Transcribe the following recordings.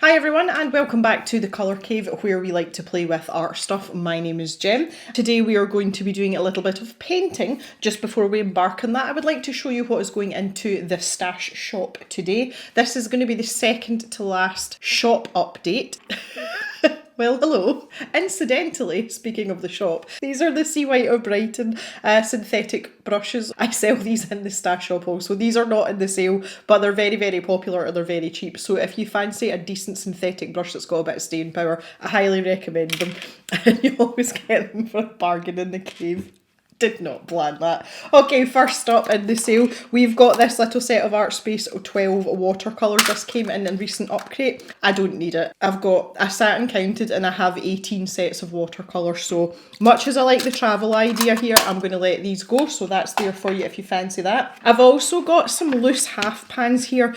Hi everyone and welcome back to the Colour Cave where we like to play with art stuff. My name is Jem. Today we are going to be doing a little bit of painting. Just before we embark on that, I would like to show you what is going into the stash shop today. This is going to be the second to last shop update. Well, hello. Incidentally, speaking of the shop, these are the Sea White of Brighton synthetic brushes. I sell these in the stash shop also. These are not in the sale, but they're very, very popular and they're very cheap. So if you fancy a decent synthetic brush that's got a bit of staying power, I highly recommend them. And you always get them for a bargain in the cave. Did not plan that. Okay, first up in the sale, we've got this little set of Artspace 12 watercolours. This came in recent upgrade. I don't need it. I sat and counted and I have 18 sets of watercolours. So much as I like the travel idea here, I'm going to let these go. So that's there for you if you fancy that. I've also got some loose half pans here.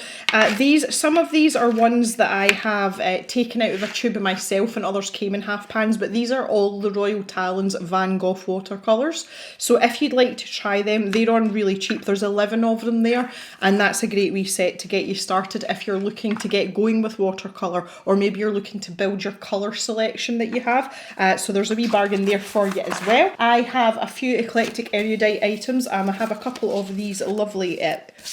Some of these are ones that I have taken out of a tube myself and others came in half pans, but these are all the Royal Talons Van Gogh watercolours. So if you'd like to try them, they're on really cheap. There's 11 of them there, and that's a great wee set to get you started if you're looking to get going with watercolour, or maybe you're looking to build your colour selection that you have. So there's a wee bargain there for you as well. I have a few eclectic erudite items. I have a couple of these lovely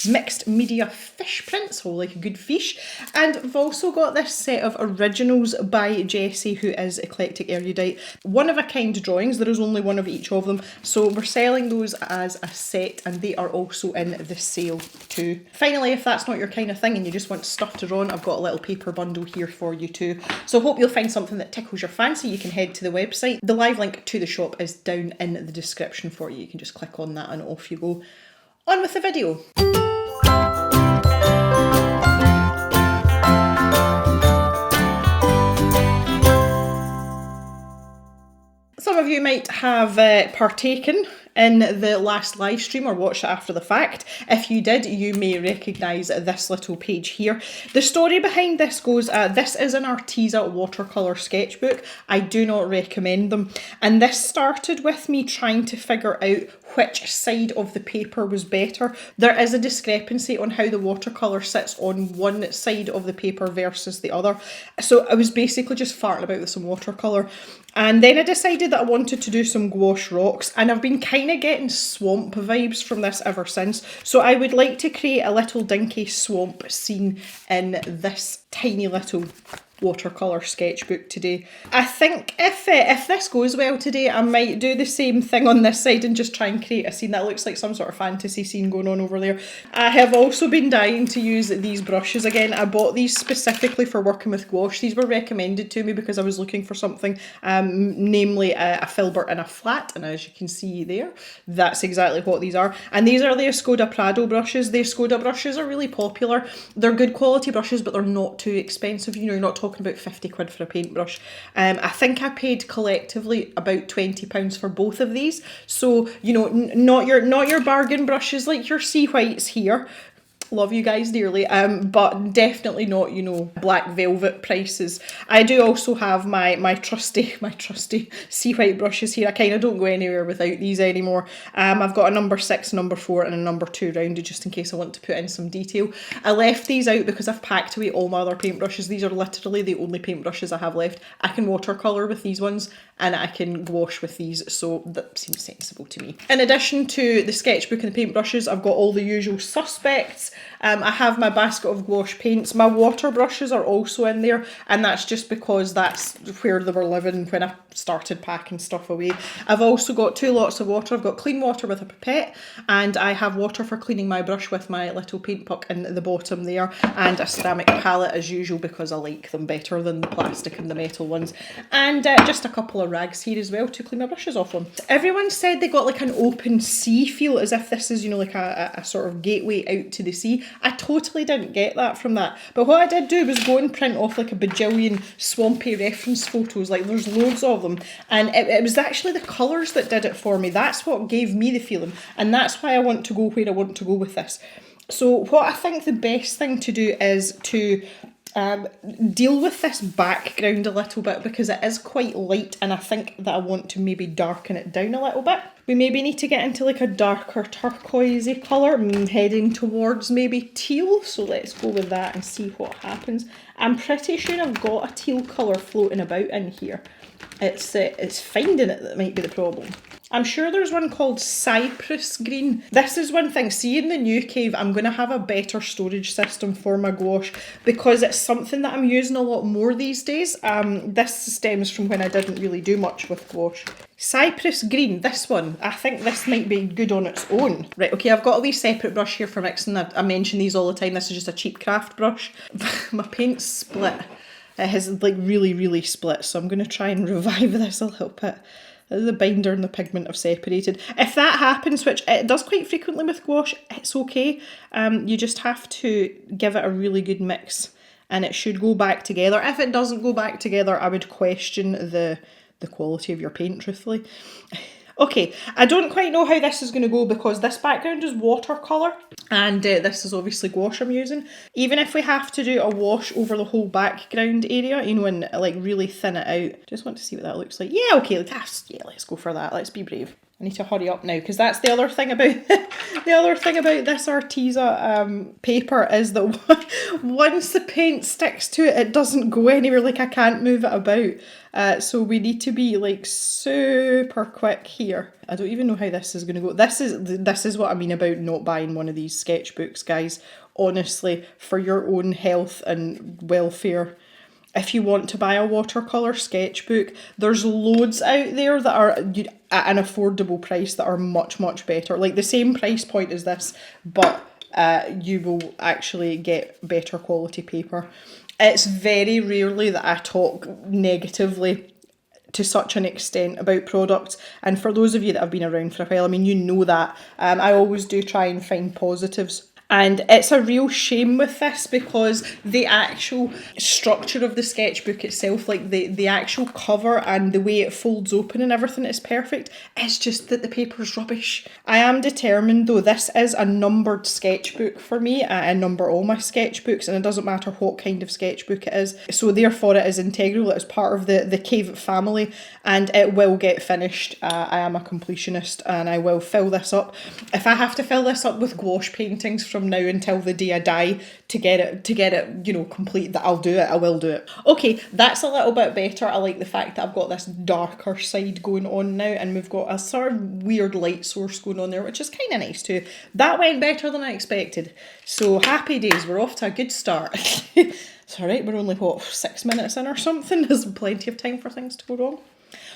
mixed media fish prints, so like a good fish. And I've also got this set of originals by Jessie, who is eclectic erudite. One of a kind drawings. There is only one of each of them. So we're selling those as a set and they are also in the sale too. Finally, if that's not your kind of thing and you just want stuff to draw on, I've got a little paper bundle here for you too. So hope you'll find something that tickles your fancy. You can head to the website. The live link to the shop is down in the description for you. You can just click on that and off you go. On with the video. Some of you might have partaken in the last live stream or watched it after the fact. If you did, you may recognise this little page here. The story behind this goes, this is an Arteza watercolour sketchbook. I do not recommend them. And this started with me trying to figure out which side of the paper was better. There is a discrepancy on how the watercolour sits on one side of the paper versus the other. So I was basically just farting about with some watercolour. And then I decided that I wanted to do some gouache rocks, and I've been kind of getting swamp vibes from this ever since. So I would like to create a little dinky swamp scene in this tiny little watercolour sketchbook today. I think if this goes well today, I might do the same thing on this side and just try and create a scene that looks like some sort of fantasy scene going on over there. I have also been dying to use these brushes again. I bought these specifically for working with gouache. These were recommended to me because I was looking for something, namely a filbert and a flat, and as you can see there, that's exactly what these are. And these are the Escoda Prado brushes. The Escoda brushes are really popular. They're good quality brushes, but they're not too expensive. You know, you're not talking about 50 quid for a paintbrush. I think I paid collectively about £20 for both of these. So, you know, not your bargain brushes like your Sea Whites here. Love you guys dearly, but definitely not, you know, black velvet prices. I do also have my trusty Sea White brushes here. I kind of don't go anywhere without these anymore. I've got a number 6, number 4 and a number 2 rounded just in case I want to put in some detail. I left these out because I've packed away all my other paintbrushes. These are literally the only paintbrushes I have left. I can watercolour with these ones and I can gouache with these, so that seems sensible to me. In addition to the sketchbook and the paintbrushes, I've got all the usual suspects. I have my basket of gouache paints. My water brushes are also in there, and that's just because that's where they were living when I started packing stuff away. I've also got 2 lots of water. I've got clean water with a pipette, and I have water for cleaning my brush with my little paint puck in the bottom there, and a ceramic palette as usual because I like them better than the plastic and the metal ones. And just a couple of rags here as well to clean my brushes off on. Everyone said they got like an open sea feel, as if this is, you know, like a sort of gateway out to the sea. I totally didn't get that from that. But what I did do was go and print off like a bajillion Swampy reference photos. Like there's loads of them. And it was actually the colours that did it for me. That's what gave me the feeling. And that's why I want to go where I want to go with this. So what I think the best thing to do is to deal with this background a little bit because it is quite light and I think that I want to maybe darken it down a little bit. We maybe need to get into like a darker turquoisey colour, heading towards maybe teal, so let's go with that and see what happens. I'm pretty sure I've got a teal colour floating about in here. It's finding it that might be the problem. I'm sure there's one called Cypress Green. This is one thing, see in the new cave, I'm going to have a better storage system for my gouache because it's something that I'm using a lot more these days. This stems from when I didn't really do much with gouache. Cypress Green, this one, I think this might be good on its own. Right, okay, I've got a wee separate brush here for mixing. I mention these all the time, this is just a cheap craft brush. My paint's split. It has like really split, so I'm going to try and revive this a little bit. The binder and the pigment have separated. If that happens, which it does quite frequently with gouache, it's okay. You just have to give it a really good mix and it should go back together. If it doesn't go back together, I would question the quality of your paint, truthfully. Okay, I don't quite know how this is going to go because this background is watercolour and this is obviously gouache I'm using. Even if we have to do a wash over the whole background area, you know, and like really thin it out. Just want to see what that looks like. Yeah, okay, let's go for that. Let's be brave. I need to hurry up now because that's the other thing about this Arteza paper is that once the paint sticks to it, it doesn't go anywhere. Like I can't move it about. So we need to be like super quick here. I don't even know how this is going to go. This is what I mean about not buying one of these sketchbooks, guys. Honestly, for your own health and welfare. If you want to buy a watercolour sketchbook, there's loads out there that are at an affordable price that are much better. Like the same price point as this, but you will actually get better quality paper. It's very rarely that I talk negatively to such an extent about products, and for those of you that have been around for a while, I mean, you know that. I always do try and find positives. And it's a real shame with this because the actual structure of the sketchbook itself, like the actual cover and the way it folds open and everything is perfect. It's just that the paper's rubbish. I am determined though, this is a numbered sketchbook for me. I number all my sketchbooks and it doesn't matter what kind of sketchbook it is. So therefore it is integral, it is part of the cave family and it will get finished. I am a completionist and I will fill this up. If I have to fill this up with gouache paintings from now until the day I die to get it, you know, complete, that I'll do it, I will do it. Okay, that's a little bit better. I like the fact that I've got this darker side going on now and we've got a sort of weird light source going on there, which is kind of nice too. That went better than I expected. So happy days, we're off to a good start. It's alright, we're only, what, 6 minutes in or something? There's plenty of time for things to go wrong.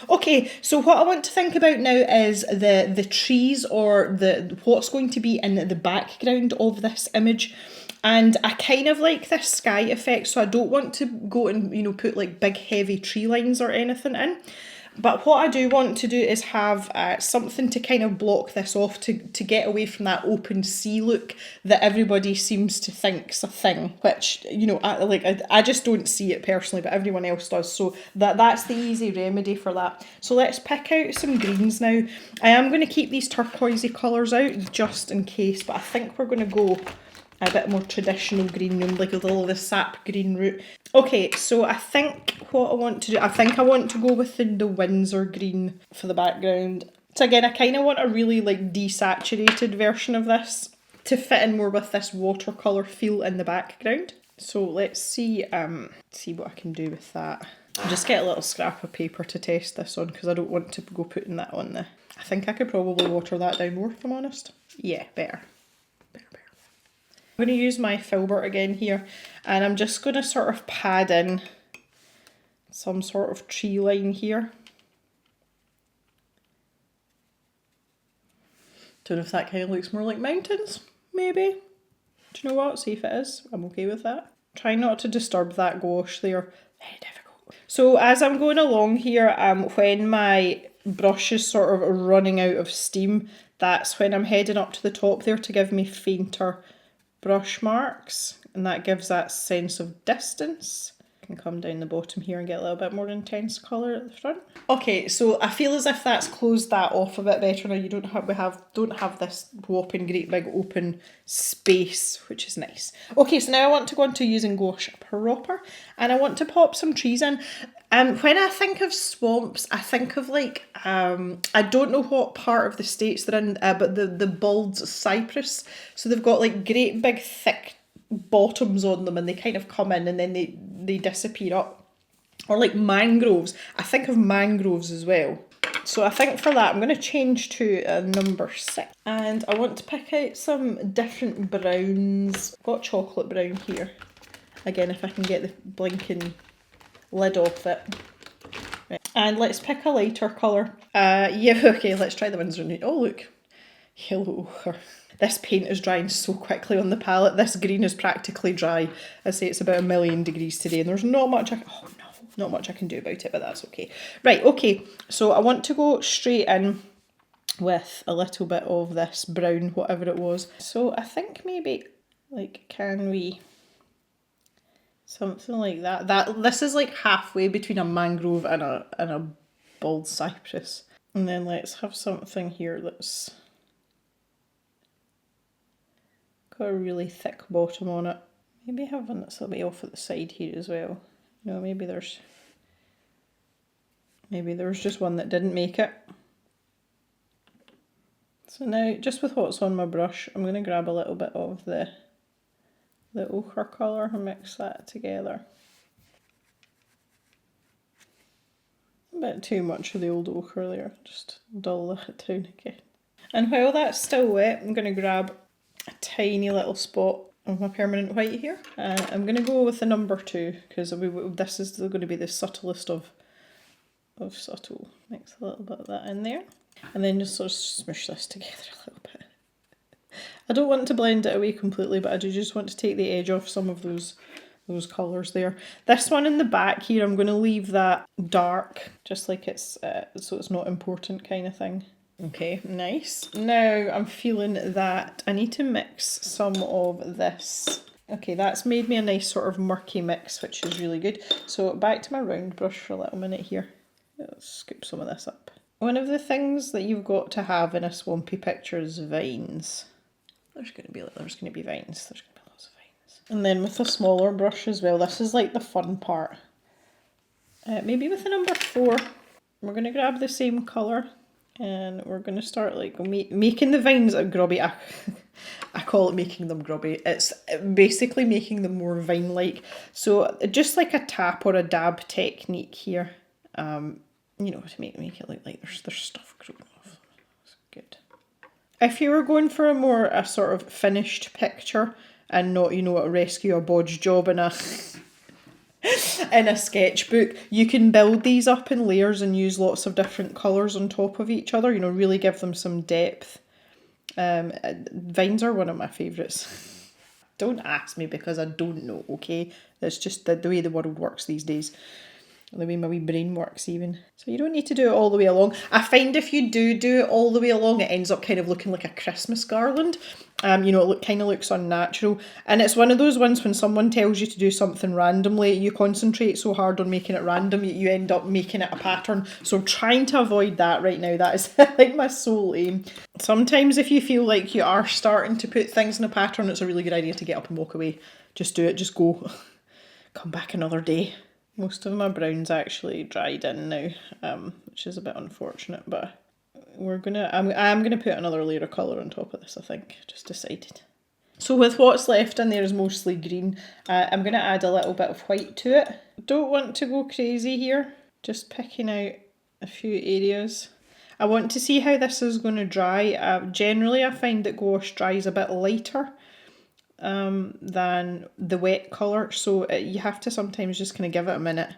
Okay, so what I want to think about now is the trees or what's going to be in the background of this image. And I kind of like this sky effect, so I don't want to go and, you know, put like big heavy tree lines or anything in. But what I do want to do is have something to kind of block this off to get away from that open sea look that everybody seems to think's a thing, which, you know, I just don't see it personally, but everyone else does. So that's the easy remedy for that. So let's pick out some greens now. I am going to keep these turquoisey colours out just in case, but I think we're going to go a bit more traditional green, like a little the sap green route. Okay, so I think what I want to do, I want to go with the Windsor green for the background. So again, I kind of want a really like desaturated version of this to fit in more with this watercolour feel in the background. So let's see what I can do with that. I'll just get a little scrap of paper to test this on because I don't want to go putting that on there. I think I could probably water that down more if I'm honest. Yeah, better. I'm going to use my filbert again here and I'm just going to sort of pad in some sort of tree line here. Don't know if that kind of looks more like mountains, maybe. Do you know what? See if it is. I'm okay with that. Try not to disturb that gouache there. Very difficult. So as I'm going along here, when my brush is sort of running out of steam, that's when I'm heading up to the top there to give me fainter brush marks, and that gives that sense of distance. can come down the bottom here and get a little bit more intense colour at the front. Okay, so I feel as if that's closed that off a bit better now. You don't have this whopping great big open space, which is nice. Okay, so now I want to go on to using gouache proper, and I want to pop some trees in. When I think of swamps, I think of like I don't know what part of the States they're in, but the bald cypress. So they've got like great big thick bottoms on them, and they kind of come in and then they disappear up. Or like mangroves. I think of mangroves as well. So I think for that I'm going to change to number 6. And I want to pick out some different browns. I've got chocolate brown here. Again, if I can get the blinking lid off it. Right. And let's pick a lighter colour. Yeah, okay, let's try the Windsor Nude. Oh look, yellow ochre. This paint is drying so quickly on the palette. This green is practically dry. I say it's about 1,000,000 degrees today and there's not much not much I can do about it, but that's okay. Right, okay, so I want to go straight in with a little bit of this brown, whatever it was. So I think maybe, like, can we... something like that. This is like halfway between a mangrove and a bald cypress. And then let's have something here that's got a really thick bottom on it. Maybe have one that's a bit off at the side here as well. You know, maybe there's just one that didn't make it. So now, just with what's on my brush, I'm going to grab a little bit of the ochre colour and mix that together. A bit too much of the old ochre there, just dull it down again. And while that's still wet, I'm going to grab a tiny little spot of my permanent white here. I'm going to go with the number 2 because this is going to be the subtlest of subtle. Mix a little bit of that in there. And then just sort of smush this together a little bit. I don't want to blend it away completely, but I do just want to take the edge off some of those colours there. This one in the back here, I'm going to leave that dark, just like it's, so it's not important kind of thing. Okay, nice. Now I'm feeling that I need to mix some of this. Okay, that's made me a nice sort of murky mix, which is really good. So back to my round brush for a little minute here. Let's scoop some of this up. One of the things that you've got to have in a swampy picture is vines. There's going to be vines. There's going to be lots of vines. And then with a smaller brush as well. This is like the fun part. Maybe with the number 4, we're going to grab the same colour. And we're going to start like making the vines grubby. I call it making them grubby. It's basically making them more vine-like. So just like a tap or a dab technique here. You know, to make it look like there's stuff growing off them. That's good. If you were going for a sort of finished picture and not, you know, a rescue or bodge job in a in a sketchbook, you can build these up in layers and use lots of different colours on top of each other, you know, really give them some depth. Vines are one of my favourites. Don't ask me because I don't know, okay? That's just the way the world works these days. The way my wee brain works even. So you don't need to do it all the way along. I find if you do it all the way along, it ends up kind of looking like a Christmas garland. You know, it kind of looks unnatural. And it's one of those ones when someone tells you to do something randomly, you concentrate so hard on making it random, you end up making it a pattern. So I'm trying to avoid that right now. That is like my sole aim. Sometimes if you feel like you are starting to put things in a pattern, it's a really good idea to get up and walk away. Just do it, just go. Come back another day. Most of my brown's actually dried in now, which is a bit unfortunate, but I'm gonna put another layer of colour on top of this, I think, just decided. So with what's left in there is mostly green, I'm gonna add a little bit of white to it. Don't want to go crazy here, just picking out a few areas. I want to see how this is going to dry. Generally I find that gouache dries a bit lighter than the wet colour, so you have to sometimes just kind of give it a minute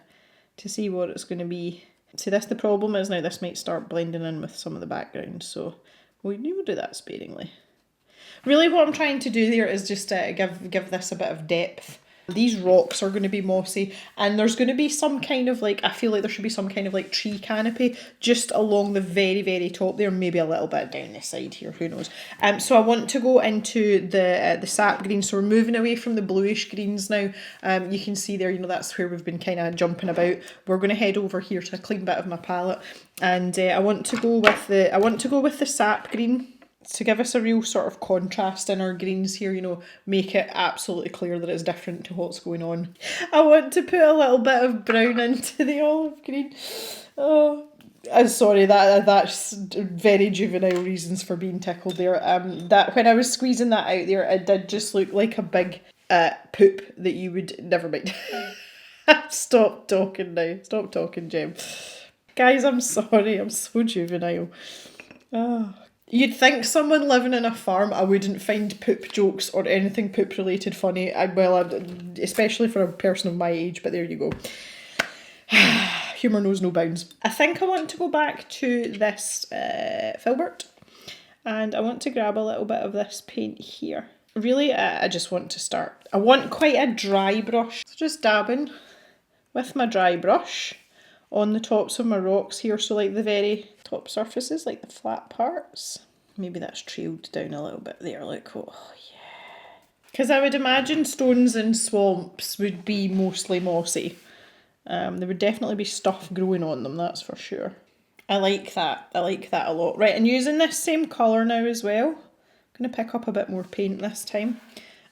to see what it's going to be. See, the problem is now this might start blending in with some of the background, so we'll do that sparingly. Really what I'm trying to do there is just give this a bit of depth. These rocks are going to be mossy, and there's going to be some kind of like, I feel like there should be some kind of like tree canopy just along the very, very top there, maybe a little bit down the side here, who knows. So I want to go into the sap green, so we're moving away from the bluish greens now. You can see there, you know, that's where we've been kind of jumping about. We're going to head over here to a clean bit of my palette, and I want to go with the sap green to give us a real sort of contrast in our greens here, you know, make it absolutely clear that it's different to what's going on. I want to put a little bit of brown into the olive green. Oh, I'm sorry, that's very juvenile reasons for being tickled there. That when I was squeezing that out there, it did just look like a big poop that you would never mind. Stop talking now. Stop talking, Jem. Guys, I'm sorry. I'm so juvenile. Oh. You'd think someone living in a farm, I wouldn't find poop jokes or anything poop related funny. Especially for a person of my age, but there you go. Humour knows no bounds. I think I want to go back to this filbert, and I want to grab a little bit of this paint here. Really, I just want to start. I want quite a dry brush. So just dabbing with my dry brush on the tops of my rocks here, so like the very top surfaces, like the flat parts. Maybe that's trailed down a little bit there, like, oh yeah. Because I would imagine stones in swamps would be mostly mossy. There would definitely be stuff growing on them, that's for sure. I like that a lot. Right, and using this same colour now as well, I'm going to pick up a bit more paint this time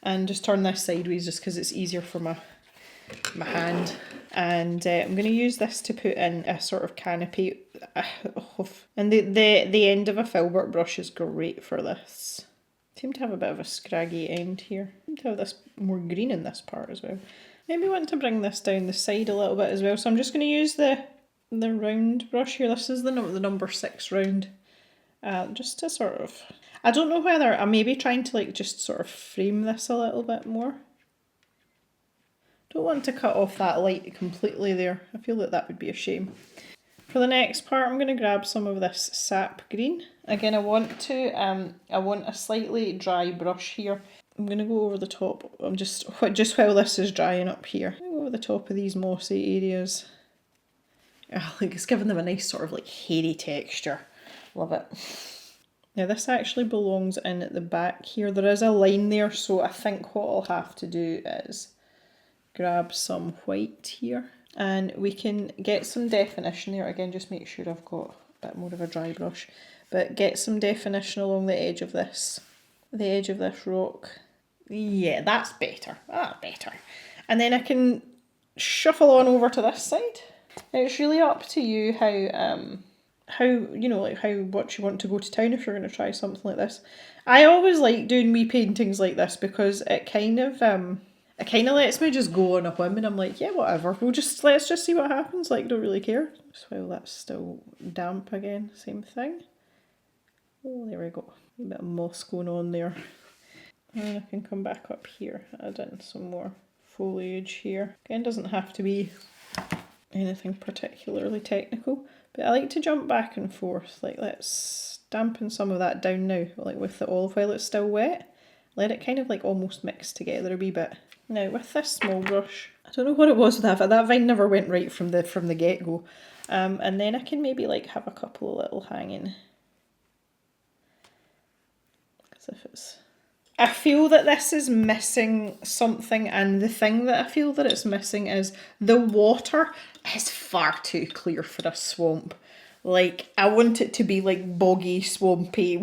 and just turn this sideways just because it's easier for my hand. And I'm going to use this to put in a sort of canopy. And the end of a filbert brush is great for this. I seem to have a bit of a scraggy end here. I seem to have this more green in this part as well. Maybe want to bring this down the side a little bit as well. So I'm just going to use the round brush here. This is the number 6 round. Just to sort of... I don't know whether I'm maybe trying to like just sort of frame this a little bit more. Don't want to cut off that light completely there. I feel that would be a shame. For the next part, I'm going to grab some of this sap green. Again, I want a slightly dry brush here. I'm going to go over the top. I'm just while this is drying up here. Go over the top of these mossy areas. Oh, like it's giving them a nice sort of like hairy texture. Love it. Now this actually belongs in at the back here. There is a line there, so I think what I'll have to do is grab some white here, and we can get some definition there. Again, just make sure I've got a bit more of a dry brush, but get some definition along the edge of this rock. Yeah, that's better. Better. And then I can shuffle on over to this side. Now it's really up to you how you know, like how much you want to go to town if you're going to try something like this. I always like doing wee paintings like this because it kind of lets me just go on a whim, and I'm like, yeah, whatever. Let's just see what happens. Like, don't really care. Just while that's still damp again, same thing. Oh, there we go. A bit of moss going on there. And I can come back up here, add in some more foliage here. Again, doesn't have to be anything particularly technical, but I like to jump back and forth. Like, let's dampen some of that down now, like with the olive while it's still wet. Let it kind of like almost mix together a wee bit. Now with this small brush, I don't know what it was with that, but that vine never went right from the get-go. And then I can maybe like have a couple of little hanging. As if it's... I feel that this is missing something, and the thing that I feel that it's missing is the water is far too clear for a swamp. Like, I want it to be like boggy, swampy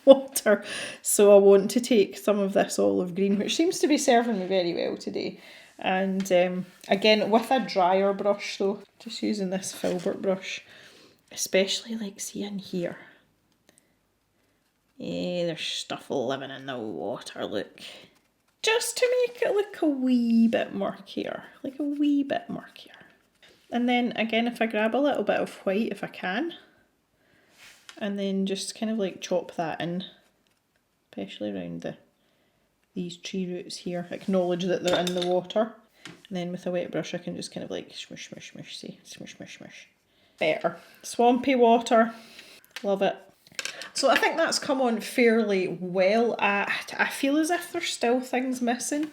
water. So I want to take some of this olive green, which seems to be serving me very well today. And again, with a drier brush though, just using this filbert brush, especially like see in here. Yeah, there's stuff living in the water, look. Just to make it look a wee bit murkier, like a wee bit murkier. And then again, if I grab a little bit of white, if I can, and then just kind of like chop that in, especially around these tree roots here, acknowledge that they're in the water. And then with a wet brush, I can just kind of like smush, smush, smush, see, smush, smush, smush. Better. Swampy water, love it. So I think that's come on fairly well. I feel as if there's still things missing,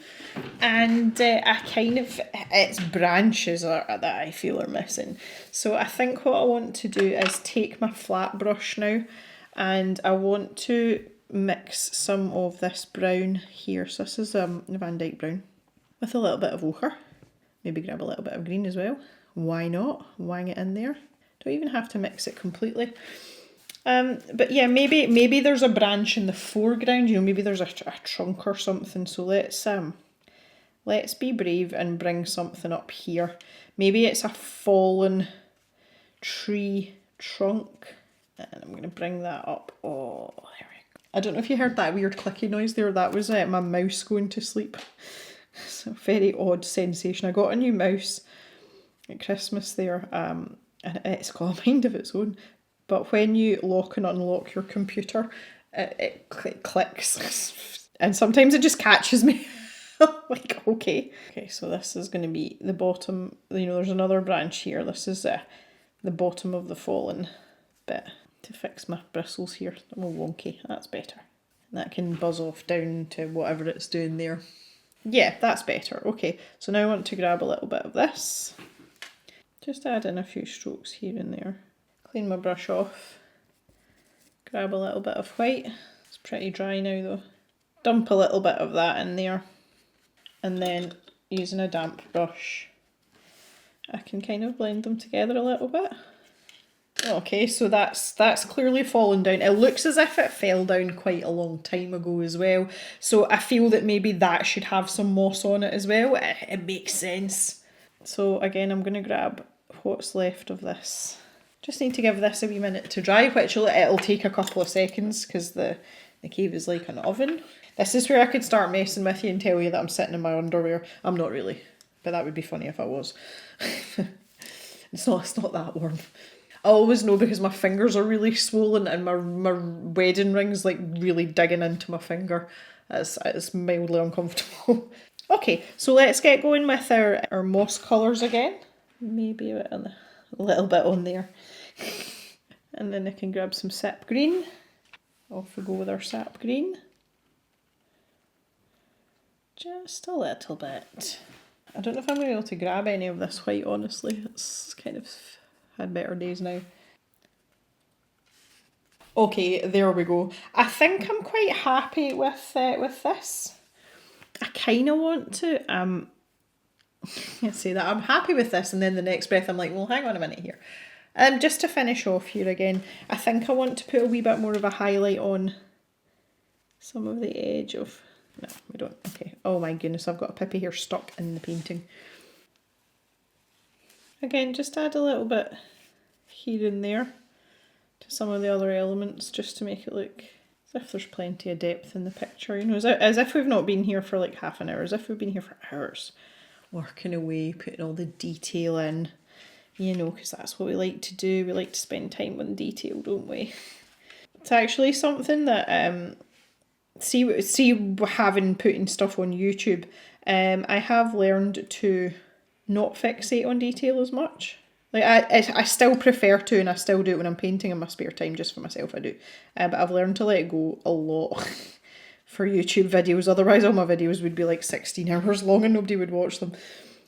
and it's branches that I feel are missing. So I think what I want to do is take my flat brush now, and I want to mix some of this brown here. So this is Van Dyke brown with a little bit of ochre. Maybe grab a little bit of green as well. Why not? Wang it in there. Don't even have to mix it completely. But yeah, maybe there's a branch in the foreground, you know, maybe there's a trunk or something. So let's be brave and bring something up here. Maybe it's a fallen tree trunk. And I'm going to bring that up. Oh, there we go. I don't know if you heard that weird clicky noise there. That was my mouse going to sleep. It's a very odd sensation. I got a new mouse at Christmas there, and it's got a mind of its own. But when you lock and unlock your computer, it clicks. And sometimes it just catches me. Like, okay. Okay, so this is going to be the bottom. You know, there's another branch here. This is the bottom of the fallen bit. To fix my bristles here. I'm all wonky. That's better. And that can buzz off down to whatever it's doing there. Yeah, that's better. Okay, so now I want to grab a little bit of this. Just add in a few strokes here and there. Clean my brush off. Grab a little bit of white. It's pretty dry now though. Dump a little bit of that in there. And then using a damp brush, I can kind of blend them together a little bit. Okay, so that's clearly fallen down. It looks as if it fell down quite a long time ago as well. So I feel that maybe that should have some moss on it as well. It makes sense. So again, I'm going to grab what's left of this. Just need to give this a wee minute to dry, which it'll take a couple of seconds because the cave is like an oven. This is where I could start messing with you and tell you that I'm sitting in my underwear. I'm not really, but that would be funny if I was. It's not that warm. I always know because my fingers are really swollen and my wedding ring's like really digging into my finger. It's mildly uncomfortable. Okay, so let's get going with our moss colours again. Maybe a little bit on there. And then I can grab some sap green. Off we go with our sap green. Just a little bit. I don't know if I'm going to be able to grab any of this white, honestly. It's kind of had better days now. Okay, there we go. I think I'm quite happy with this. I kind of want to say that I'm happy with this, and then the next breath I'm like, well, hang on a minute here. Just to finish off here again, I think I want to put a wee bit more of a highlight on some of the edge of... No, we don't. Okay. Oh my goodness, I've got a pippy here stuck in the painting. Again, just add a little bit here and there to some of the other elements just to make it look as if there's plenty of depth in the picture. You know, as if we've not been here for like half an hour, as if we've been here for hours, working away, putting all the detail in, you know, because that's what we like to do. We like to spend time on detail, don't we? It's actually something that, see having putting stuff on YouTube, I have learned to not fixate on detail as much. Like I still prefer to, and I still do it when I'm painting in my spare time just for myself, I do. But I've learned to let it go a lot for YouTube videos, otherwise all my videos would be like 16 hours long and nobody would watch them.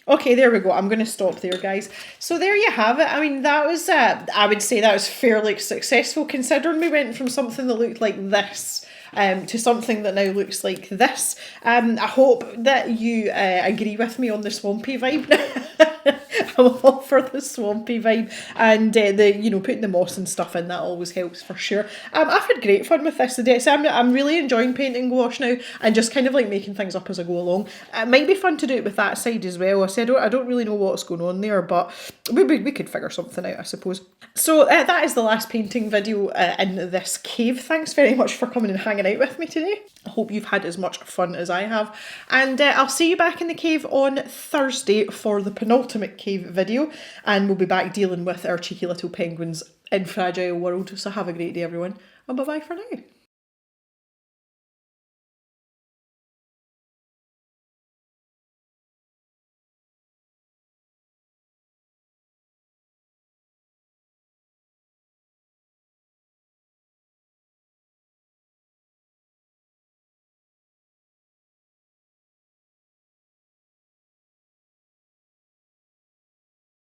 Okay, there we go. I'm going to stop there, guys. So there you have it. I mean, that was, I would say that was fairly successful considering we went from something that looked like this to something that now looks like this. I hope that you agree with me on the swampy vibe. I'm all for the swampy vibe, and putting the moss and stuff in, that always helps for sure. I've had great fun with this today, so I'm really enjoying painting gouache now and just kind of like making things up as I go along. It might be fun to do it with that side as well. I don't really know what's going on there, but we could figure something out, I suppose. So that is the last painting video in this cave. Thanks very much for coming and hanging out with me today. I hope you've had as much fun as I have, and I'll see you back in the cave on Thursday for the penultimate cave video, and we'll be back dealing with our cheeky little penguins in Fragile World. So have a great day, everyone, and bye bye for now.